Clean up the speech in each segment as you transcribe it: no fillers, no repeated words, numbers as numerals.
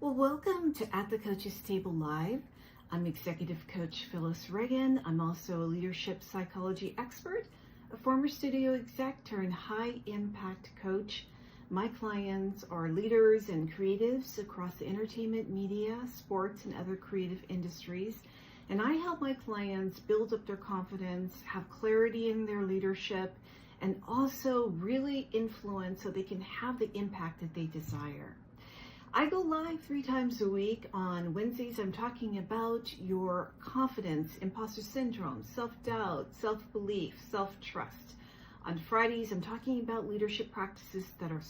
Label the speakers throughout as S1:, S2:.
S1: Well, welcome to At the Coach's Table Live. I'm Executive Coach Phyllis Reagin. I'm also a leadership psychology expert, a former studio exec turned high impact coach. My clients are leaders and creatives across the entertainment, media, sports, and other creative industries. And I help my clients build up their confidence, have clarity in their leadership, and also really influence so they can have the impact that they desire. I go live 3 times a week. On Wednesdays, I'm talking about your confidence, imposter syndrome, self-doubt, self-belief, self-trust. On Fridays, I'm talking about leadership practices that will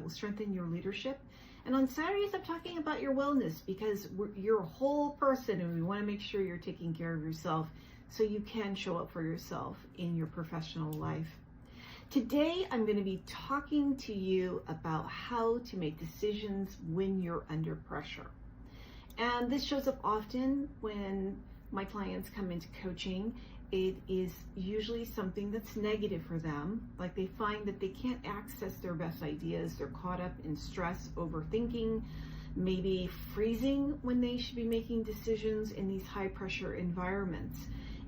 S1: strengthen your leadership. And on Saturdays, I'm talking about your wellness because you're a whole person and we want to make sure you're taking care of yourself so you can show up for yourself in your professional life. Today, I'm going to be talking to you about how to make decisions when you're under pressure. And this shows up often when my clients come into coaching. It is usually something that's negative for them, like they find that they can't access their best ideas. They're caught up in stress, overthinking, maybe freezing when they should be making decisions in these high pressure environments.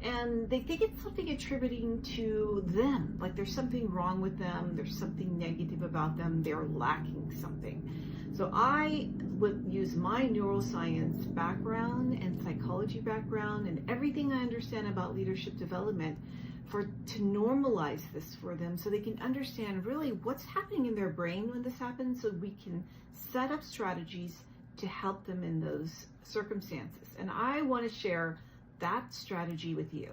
S1: And they think it's something attributing to them, like there's something wrong with them, there's something negative about them, they're lacking something. So I would use my neuroscience background and psychology background and everything I understand about leadership development to normalize this for them so they can understand really what's happening in their brain when this happens, so we can set up strategies to help them in those circumstances. And I want to share that strategy with you.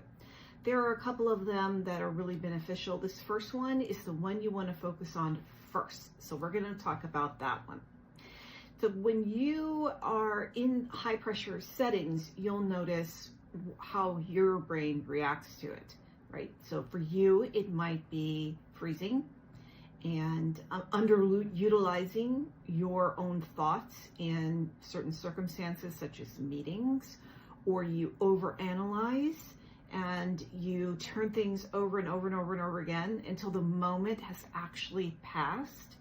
S1: There are a couple of them that are really beneficial. This first one is the one you want to focus on first. So we're going to talk about that one. So when you are in high pressure settings, you'll notice how your brain reacts to it, right? So for you, it might be freezing and underutilizing your own thoughts in certain circumstances, such as meetings, or you overanalyze and you turn things over and over and over and over again until the moment has actually passed.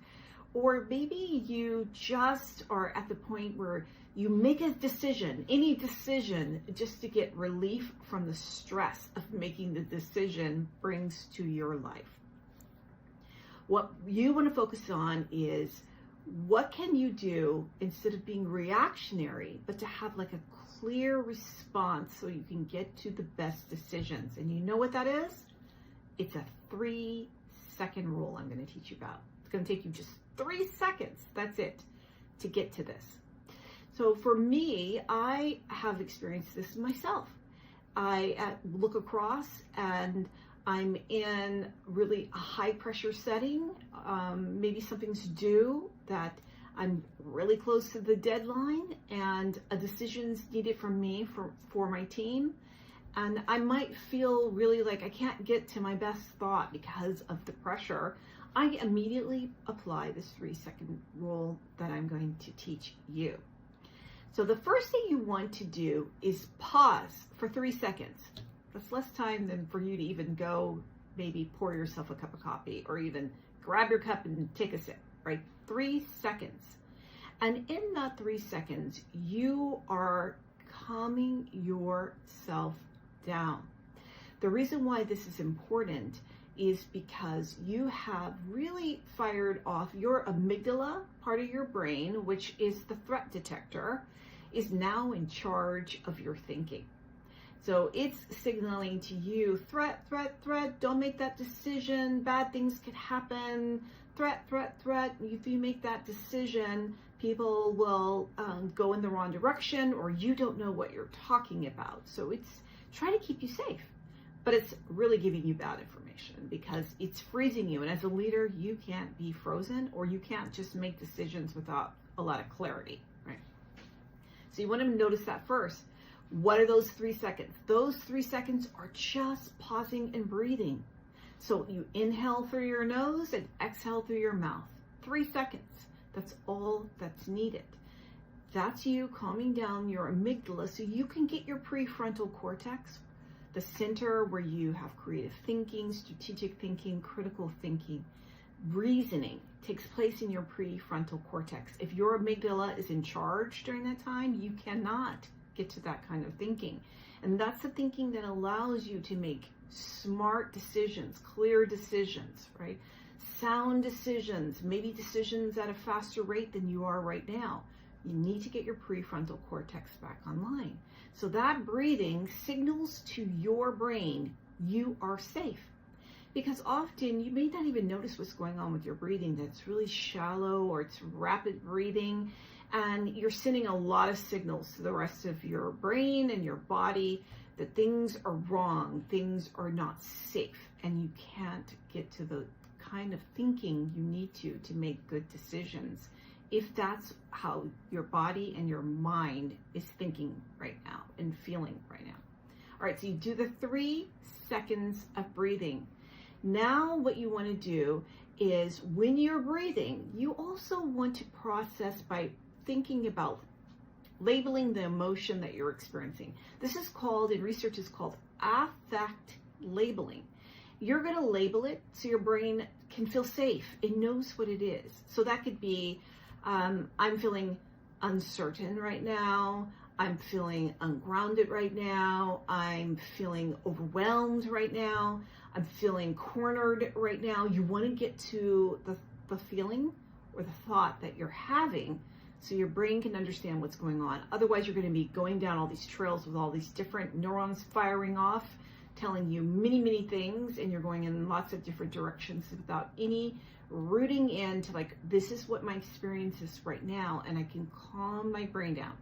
S1: Or maybe you just are at the point where you make a decision, any decision, just to get relief from the stress of making the decision brings to your life. What you want to focus on is what can you do instead of being reactionary, but to have like a clear response so you can get to the best decisions. And you know what that is? It's a 3-second rule I'm going to teach you about. It's going to take you just 3 seconds. That's it to get to this. So for me, I have experienced this myself. I look across and I'm in really a high pressure setting. Maybe something's due that I'm really close to the deadline and a decision's needed from me for my team. And I might feel really like I can't get to my best thought because of the pressure. I immediately apply this 3-second rule that I'm going to teach you. So the first thing you want to do is pause for 3 seconds. That's less time than for you to even go maybe pour yourself a cup of coffee or even grab your cup and take a sip, right? 3 seconds. And in that 3 seconds, you are calming yourself down. The reason why this is important is because you have really fired off your amygdala, part of your brain, which is the threat detector, is now in charge of your thinking. So it's signaling to you, threat, threat, threat, don't make that decision, bad things could happen, threat, threat, threat. If you make that decision, people will go in the wrong direction, or you don't know what you're talking about. So it's trying to keep you safe, but it's really giving you bad information because it's freezing you. And as a leader, you can't be frozen, or you can't just make decisions without a lot of clarity, right? So you want to notice that first. What are those 3 seconds? Those 3 seconds are just pausing and breathing. So you inhale through your nose and exhale through your mouth. 3 seconds. That's all that's needed. That's you calming down your amygdala so you can get your prefrontal cortex, the center where you have creative thinking, strategic thinking, critical thinking. reasoning takes place in your prefrontal cortex. If your amygdala is in charge during that time, you cannot get to that kind of thinking. And that's the thinking that allows you to make smart decisions, clear decisions, right? Sound decisions, maybe decisions at a faster rate than you are right now. You need to get your prefrontal cortex back online. So that breathing signals to your brain, you are safe. Because often you may not even notice what's going on with your breathing, that it's really shallow or it's rapid breathing, and you're sending a lot of signals to the rest of your brain and your body that things are wrong, things are not safe, and you can't get to the kind of thinking you need to make good decisions if that's how your body and your mind is thinking right now and feeling right now. All right, so you do the 3 seconds of breathing. Now what you want to do is when you're breathing, you also want to process by thinking about labeling the emotion that you're experiencing. This is called, in research, is called affect labeling. You're going to label it so your brain can feel safe. It knows what it is. So that could be, I'm feeling uncertain right now. I'm feeling ungrounded right now. I'm feeling overwhelmed right now. I'm feeling cornered right now. You want to get to the feeling or the thought that you're having so your brain can understand what's going on. Otherwise, you're going to be going down all these trails with all these different neurons firing off, telling you many, many things, and you're going in lots of different directions without any rooting into like, this is what my experience is right now, and I can calm my brain down.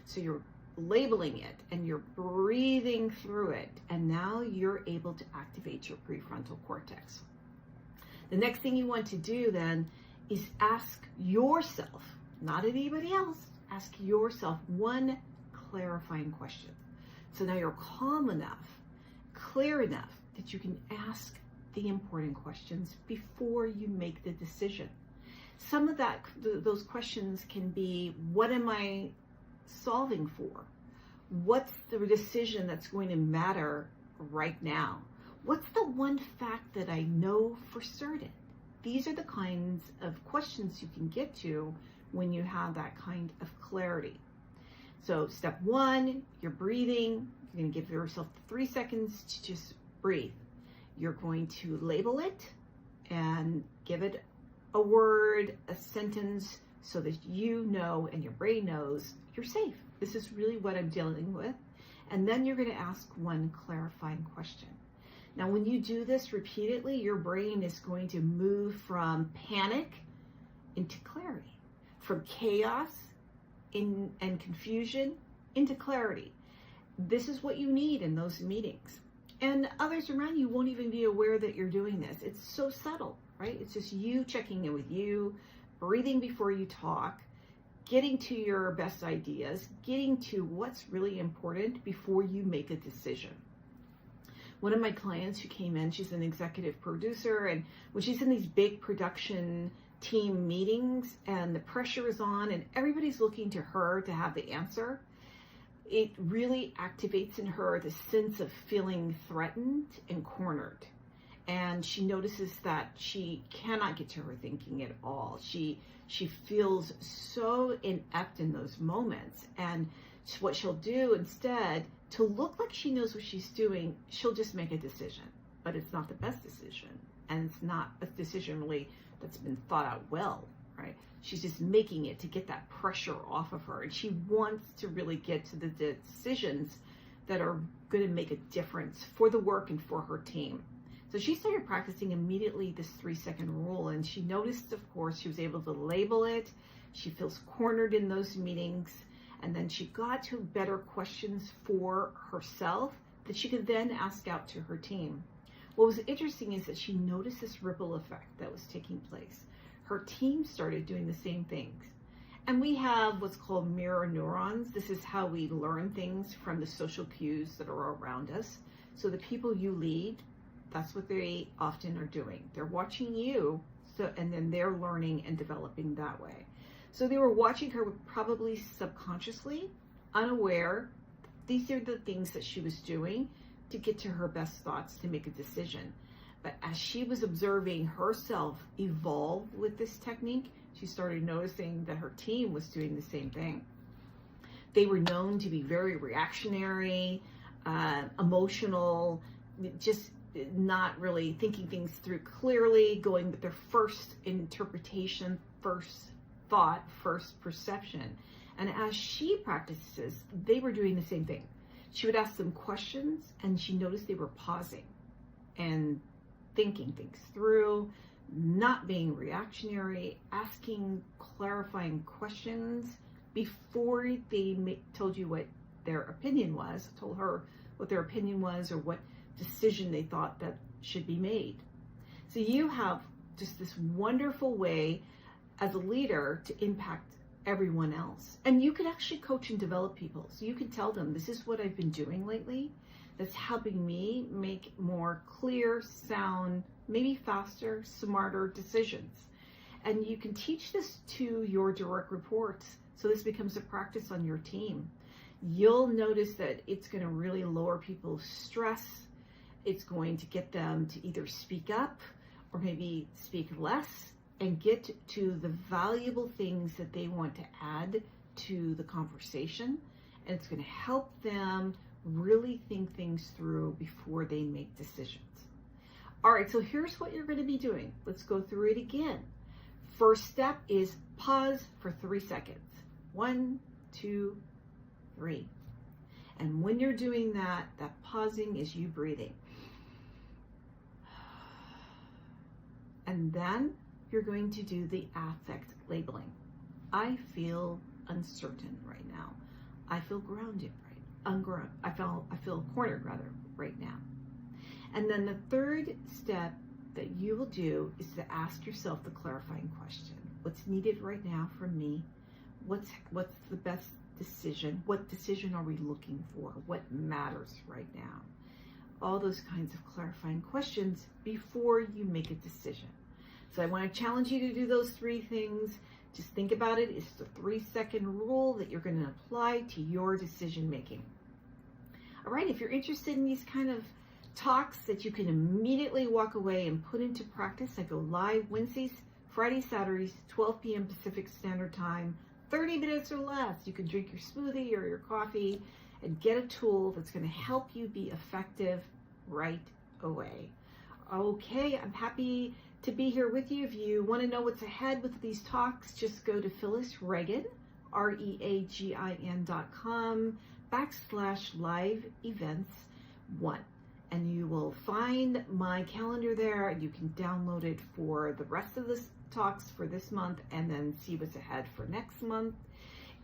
S1: So you're labeling it and you're breathing through it, and now you're able to activate your prefrontal cortex. The next thing you want to do then is ask yourself, not anybody else, ask yourself one clarifying question. So now you're calm enough, clear enough that you can ask the important questions before you make the decision. Some of those questions can be, what am I solving for? What's the decision that's going to matter right now? What's the one fact that I know for certain? These are the kinds of questions you can get to when you have that kind of clarity. So step 1, you're breathing. You're going to give yourself 3 seconds to just breathe. You're going to label it and give it a word, a sentence, so that you know and your brain knows you're safe. This is really what I'm dealing with. And then you're going to ask one clarifying question. Now, when you do this repeatedly, your brain is going to move from panic into clarity, from chaos and confusion into clarity. This is what you need in those meetings. And others around you won't even be aware that you're doing this. It's so subtle, right? It's just you checking in with you, breathing before you talk, getting to your best ideas, getting to what's really important before you make a decision. One of my clients who came in, she's an executive producer, and when she's in these big production team meetings and the pressure is on and everybody's looking to her to have the answer, it really activates in her the sense of feeling threatened and cornered. And she notices that she cannot get to her thinking at all. She feels so inept in those moments. And what she'll do instead, to look like she knows what she's doing, she'll just make a decision. But it's not the best decision. And it's not a decision really that's been thought out well, right? She's just making it to get that pressure off of her. And she wants to really get to the decisions that are going to make a difference for the work and for her team. So she started practicing immediately this 3-second rule, and she noticed, of course, she was able to label it. She feels cornered in those meetings, and then she got to better questions for herself that she could then ask out to her team. What was interesting is that she noticed this ripple effect that was taking place. Her team started doing the same things. And we have what's called mirror neurons. This is how we learn things from the social cues that are around us. So the people you lead, that's what they often are doing. They're watching you, and then they're learning and developing that way. So they were watching her probably subconsciously, unaware. These are the things that she was doing to get to her best thoughts to make a decision. But as she was observing herself evolve with this technique, she started noticing that her team was doing the same thing. They were known to be very reactionary, emotional, just not really thinking things through clearly, going with their first interpretation, first thought, first perception. And as she practices, they were doing the same thing. She would ask them questions, and she noticed they were pausing and thinking things through, not being reactionary, asking clarifying questions before they told you what their opinion was, told her what their opinion was or what decision they thought that should be made. So you have just this wonderful way as a leader to impact everyone else. And you can actually coach and develop people. So you can tell them, this is what I've been doing lately that's helping me make more clear, sound, maybe faster, smarter decisions. And you can teach this to your direct reports. So this becomes a practice on your team. You'll notice that it's going to really lower people's stress. It's going to get them to either speak up or maybe speak less and get to the valuable things that they want to add to the conversation. And it's going to help them really think things through before they make decisions. All right, so here's what you're going to be doing. Let's go through it again. First step is pause for 3 seconds. 1, 2, 3. And when you're doing that, that pausing is you breathing. And then you're going to do the affect labeling. I feel uncertain right now. I feel grounded I feel cornered right now. And then the third step that you will do is to ask yourself the clarifying question. What's needed right now from me? What's the best decision? What decision are we looking for? What matters right now? All those kinds of clarifying questions before you make a decision. So I want to challenge you to do those 3 things. Just think about it. It's the 3-second rule that you're going to apply to your decision making. All right, if you're interested in these kind of talks that you can immediately walk away and put into practice, I go live Wednesdays, Fridays, Saturdays, 12 p.m. Pacific Standard Time, 30 minutes or less. You can drink your smoothie or your coffee and get a tool that's going to help you be effective right away. Okay, I'm happy to be here with you. If you want to know what's ahead with these talks, just go to Phyllis Reagin, REAGIN.com/live events 1. And you will find my calendar there, and you can download it for the rest of the talks for this month and then see what's ahead for next month.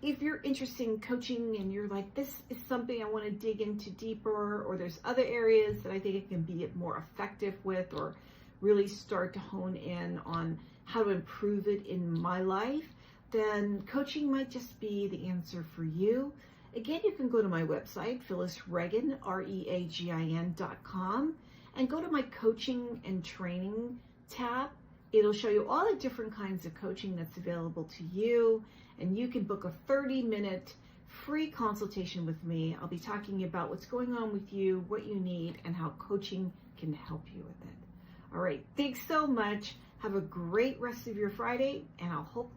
S1: If you're interested in coaching and you're like, this is something I want to dig into deeper, or there's other areas that I think I can be more effective with, or really start to hone in on how to improve it in my life, then coaching might just be the answer for you. Again, you can go to my website, Phyllis Reagin, REAGIN.com, and go to my coaching and training tab. It'll show you all the different kinds of coaching that's available to you, and you can book a 30-minute free consultation with me. I'll be talking about what's going on with you, what you need, and how coaching can help you with it. All right, thanks so much. Have a great rest of your Friday, and I'll hopefully